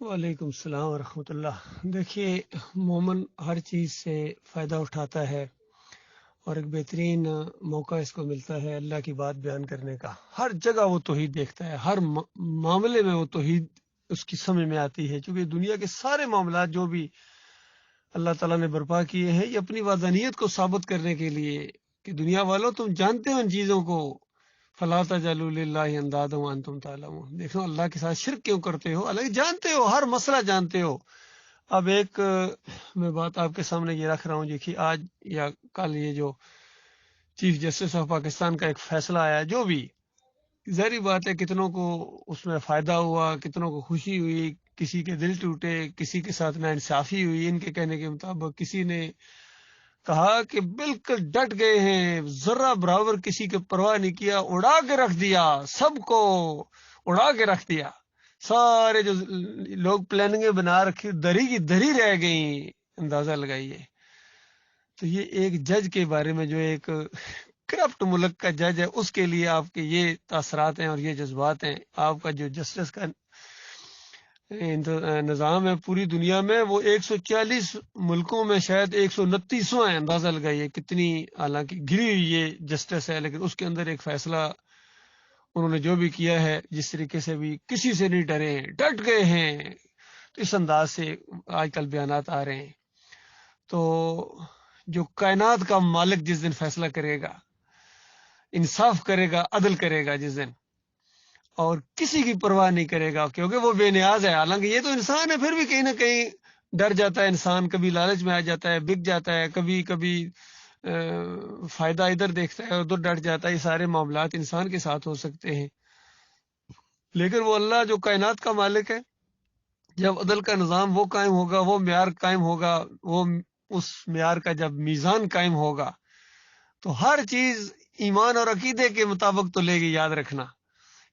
وعلیکم السلام ورحمۃ اللہ۔ دیکھیے، مومن ہر چیز سے فائدہ اٹھاتا ہے اور ایک بہترین موقع اس کو ملتا ہے اللہ کی بات بیان کرنے کا۔ ہر جگہ وہ توحید دیکھتا ہے، ہر معاملے میں وہ توحید اس کی سمجھ میں آتی ہے، چونکہ دنیا کے سارے معاملات جو بھی اللہ تعالیٰ نے برپا کیے ہیں یہ اپنی وحدانیت کو ثابت کرنے کے لیے کہ دنیا والوں تم جانتے ہو ان چیزوں کو، فلا تجعلوا للہ اندادا وانتم تعلمون۔ دیکھو اللہ کے ساتھ شرک کیوں کرتے ہو، اللہ جانتے ہو، ہر مسئلہ جانتے ہو۔ اب ایک میں بات آپ کے سامنے یہ رکھ رہا ہوں، دیکھیے آج یا کل یہ جو چیف جسٹس آف پاکستان کا ایک فیصلہ آیا، جو بھی ظاہری بات ہے کتنوں کو اس میں فائدہ ہوا، کتنوں کو خوشی ہوئی، کسی کے دل ٹوٹے، کسی کے ساتھ ناانصافی ہوئی ان کے کہنے کے مطابق، کسی نے کہا کہ بالکل ڈٹ گئے ہیں، ذرہ برابر کسی کے پرواہ نہیں کیا، اڑا کے رکھ دیا، سب کو اڑا کے رکھ دیا، سارے جو لوگ پلاننگیں بنا رکھی دری کی دری رہ گئیں، اندازہ لگائیے۔ تو یہ ایک جج کے بارے میں جو ایک کرپٹ ملک کا جج ہے اس کے لیے آپ کے یہ تاثرات ہیں اور یہ جذبات ہیں۔ آپ کا جو جسٹس کا نظام ہے پوری دنیا میں، وہ 140 ملکوں میں شاید 129واں ہے، اندازہ لگائیے کتنی حالانکہ گری ہوئی یہ جسٹس ہے، لیکن اس کے اندر ایک فیصلہ انہوں نے جو بھی کیا ہے، جس طریقے سے بھی کسی سے نہیں ڈرے ہیں، ڈٹ گئے ہیں، تو اس انداز سے آج کل بیانات آ رہے ہیں۔ تو جو کائنات کا مالک جس دن فیصلہ کرے گا، انصاف کرے گا، عدل کرے گا جس دن، اور کسی کی پرواہ نہیں کرے گا کیونکہ وہ بے نیاز ہے۔ حالانکہ یہ تو انسان ہے، پھر بھی کہیں نہ کہیں ڈر جاتا ہے انسان، کبھی لالچ میں آ جاتا ہے، بک جاتا ہے، کبھی کبھی فائدہ ادھر دیکھتا ہے ادھر ڈٹ جاتا ہے۔ یہ سارے معاملات انسان کے ساتھ ہو سکتے ہیں، لیکن وہ اللہ جو کائنات کا مالک ہے، جب عدل کا نظام وہ قائم ہوگا، وہ معیار قائم ہوگا، وہ اس معیار کا جب میزان قائم ہوگا تو ہر چیز ایمان اور عقیدے کے مطابق تو لے گی۔ یاد رکھنا،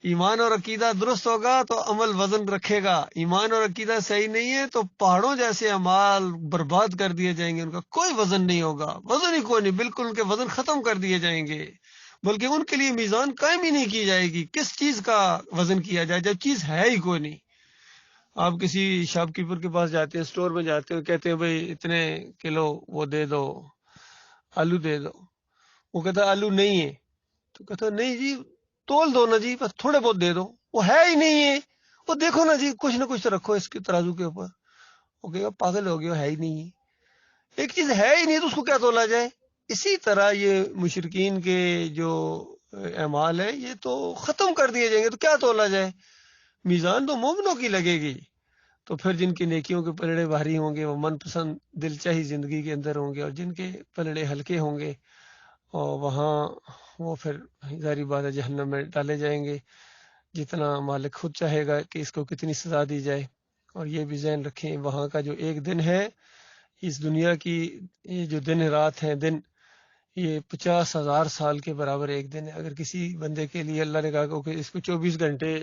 ایمان اور عقیدہ درست ہوگا تو عمل وزن رکھے گا، ایمان اور عقیدہ صحیح نہیں ہے تو پہاڑوں جیسے اعمال برباد کر دیے جائیں گے، ان کا کوئی وزن نہیں ہوگا، وزن ہی کوئی نہیں، بالکل ان کے وزن ختم کر دیے جائیں گے، بلکہ ان کے لیے میزان قائم ہی نہیں کی جائے گی۔ کس چیز کا وزن کیا جائے جب چیز ہے ہی کوئی نہیں؟ آپ کسی شاپ کیپر کے پاس جاتے ہیں، اسٹور میں جاتے ہیں، کہتے ہیں بھائی اتنے کلو وہ دے دو، آلو دے دو، وہ کہتا ہے آلو نہیں ہے، تو کہتا ہے نہیں جی تول دو نا جی، بس تھوڑے بہت دے دو، وہ ہے ہی نہیں ہے، وہ دیکھو نا جی کچھ نہ کچھ تو رکھو اس کے ترازو کے اوپر، وہ کہے گا پاگل ہو گیا، ہے ہی نہیں ہے، ایک چیز ہے ہی نہیں تو اس کو کیا تولا جائے؟ اسی طرح یہ مشرکین کے جو اعمال ہیں یہ تو ختم کر دیے جائیں گے، تو کیا تولا جائے؟ میزان تو مومنوں کی لگے گی۔ تو پھر جن کی نیکیوں کے پلڑے بھاری ہوں گے وہ من پسند دل چاہی زندگی کے اندر ہوں گے، اور جن کے پلڑے ہلکے ہوں گے اور وہاں وہ پھر ظاہری بات ہے جہنم میں ڈالے جائیں گے، جتنا مالک خود چاہے گا کہ اس کو کتنی سزا دی جائے۔ اور یہ بھی ذہن رکھیں وہاں کا جو ایک دن ہے، اس دنیا کی یہ جو دن رات ہیں، دن یہ 50,000 سال کے برابر ایک دن ہے۔ اگر کسی بندے کے لیے اللہ نے کہا کہ اس کو 24 گھنٹے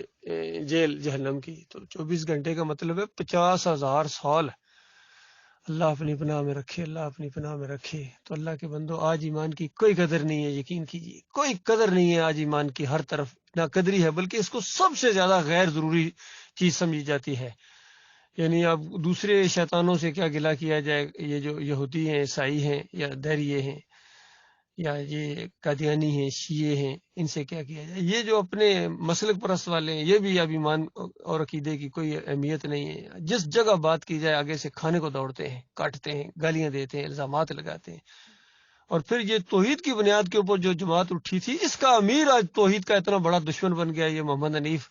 جیل جہنم کی، تو 24 گھنٹے کا مطلب ہے 50,000 سال۔ اللہ اپنی پناہ میں رکھے، اللہ اپنی پناہ میں رکھے۔ تو اللہ کے بندو، آج ایمان کی کوئی قدر نہیں ہے، یقین کیجیے کوئی قدر نہیں ہے آج ایمان کی، ہر طرف نہ قدری ہے، بلکہ اس کو سب سے زیادہ غیر ضروری چیز سمجھی جاتی ہے۔ یعنی اب دوسرے شیطانوں سے کیا گلہ کیا جائے، یہ جو یہودی ہیں، عیسائی ہیں، یا دہریے ہیں، یا یہ قادیانی ہیں، شیعہ ہیں، ان سے کیا کیا جائے؟ یہ جو اپنے مسلک پرست والے ہیں، یہ بھی اب ایمان اور عقیدے کی کوئی اہمیت نہیں ہے۔ جس جگہ بات کی جائے آگے سے کھانے کو دوڑتے ہیں، کاٹتے ہیں، گالیاں دیتے ہیں، الزامات لگاتے ہیں۔ اور پھر یہ توحید کی بنیاد کے اوپر جو جماعت اٹھی تھی، اس کا امیر آج توحید کا اتنا بڑا دشمن بن گیا، یہ محمد حنیف،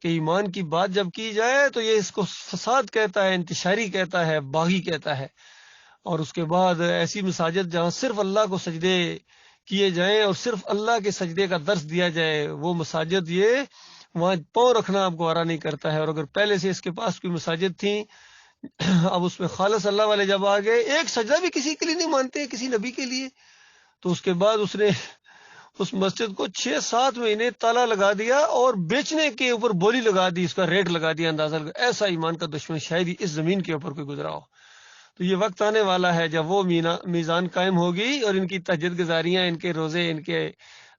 کہ ایمان کی بات جب کی جائے تو یہ اس کو فساد کہتا ہے، انتشاری کہتا ہے، باغی کہتا ہے۔ اور اس کے بعد ایسی مساجد جہاں صرف اللہ کو سجدے کیے جائیں اور صرف اللہ کے سجدے کا درس دیا جائے، وہ مساجد یہ وہاں پاؤں رکھنا آپ گوارا نہیں کرتا ہے۔ اور اگر پہلے سے اس کے پاس کوئی مساجد تھیں، اب اس میں خالص اللہ والے جب آ گئے، ایک سجدہ بھی کسی کے لیے نہیں مانتے، کسی نبی کے لیے، تو اس کے بعد اس نے اس مسجد کو 6-7 مہینے تالا لگا دیا اور بیچنے کے اوپر بولی لگا دی، اس کا ریٹ لگا دیا، اندازہ لگا۔ ایسا ایمان کا دشمن شاید ہی اس زمین کے اوپر کوئی گزرا ہو۔ تو یہ وقت آنے والا ہے جب وہ میزان قائم ہوگی اور ان کی تہجد گزاریاں، ان کے روزے، ان کے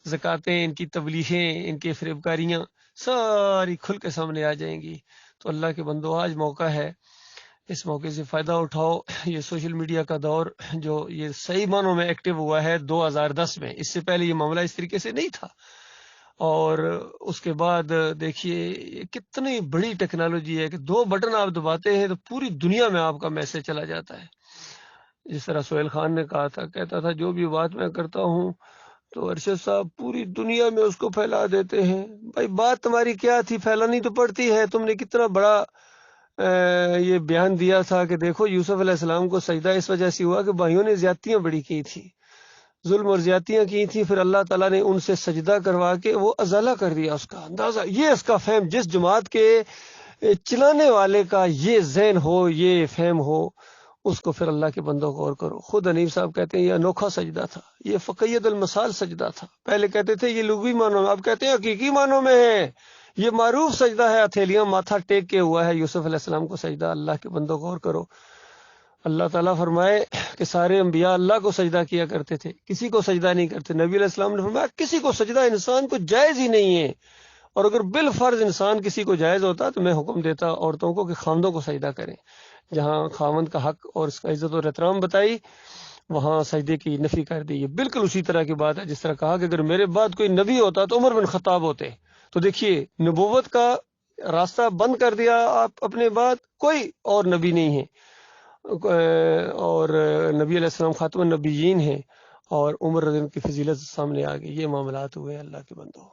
زکاتیں، ان کی تبلیغیں، ان کے فریب کاریاں ساری کھل کے سامنے آ جائیں گی۔ تو اللہ کے بندو آج موقع ہے، اس موقع سے فائدہ اٹھاؤ۔ یہ سوشل میڈیا کا دور جو یہ صحیح معنوں میں ایکٹیو ہوا ہے 2010 میں، اس سے پہلے یہ معاملہ اس طریقے سے نہیں تھا، اور اس کے بعد دیکھیے یہ کتنی بڑی ٹیکنالوجی ہے کہ 2 بٹن آپ دباتے ہیں تو پوری دنیا میں آپ کا میسج چلا جاتا ہے۔ جس طرح سہیل خان نے کہا تھا، کہتا تھا جو بھی بات میں کرتا ہوں تو ارشد صاحب پوری دنیا میں اس کو پھیلا دیتے ہیں۔ بھائی بات تمہاری کیا تھی، پھیلانی تو پڑتی ہے۔ تم نے کتنا بڑا یہ بیان دیا تھا کہ دیکھو یوسف علیہ السلام کو سجدہ اس وجہ سے ہوا کہ بھائیوں نے زیادتیاں بڑی کی تھی، ظلم اور زیادتیاں کی تھی، پھر اللہ تعالیٰ نے ان سے سجدہ کروا کے وہ ازالہ کر دیا اس کا اندازہ۔ یہ اس کا فہم، جس جماعت کے چلانے والے کا یہ ذہن ہو، یہ فہم ہو، اس کو پھر اللہ کے بندوں کو غور کرو۔ خود حنیف صاحب کہتے ہیں یہ انوکھا سجدہ تھا، یہ فقیت المثال سجدہ تھا۔ پہلے کہتے تھے یہ لغوی معنوں میں، اب کہتے ہیں حقیقی معنوں میں ہے، یہ معروف سجدہ ہے، ہتھیلیاں ماتھا ٹیک کے ہوا ہے یوسف علیہ السلام کو سجدہ۔ اللہ کے بندوں کو غور کرو۔ اللہ تعالیٰ فرمائے کہ سارے انبیاء اللہ کو سجدہ کیا کرتے تھے، کسی کو سجدہ نہیں کرتے۔ نبی علیہ السلام نے فرمایا کسی کو سجدہ انسان کو جائز ہی نہیں ہے، اور اگر بالفرض انسان کسی کو جائز ہوتا تو میں حکم دیتا عورتوں کو کہ خاوندوں کو سجدہ کریں۔ جہاں خاوند کا حق اور اس کا عزت اور احترام بتائی، وہاں سجدے کی نفی کر دی۔ یہ بالکل اسی طرح کی بات ہے جس طرح کہا کہ اگر میرے بعد کوئی نبی ہوتا تو عمر بن خطاب ہوتے۔ تو دیکھیے نبوت کا راستہ بند کر دیا آپ اپنے بعد، کوئی اور نبی نہیں ہے، اور نبی علیہ السلام خاتم النبیین ہیں، اور عمر رضی اللہ عنہ کی فضیلت سامنے آ گئی۔ یہ معاملات ہوئے اللہ کے بندوں۔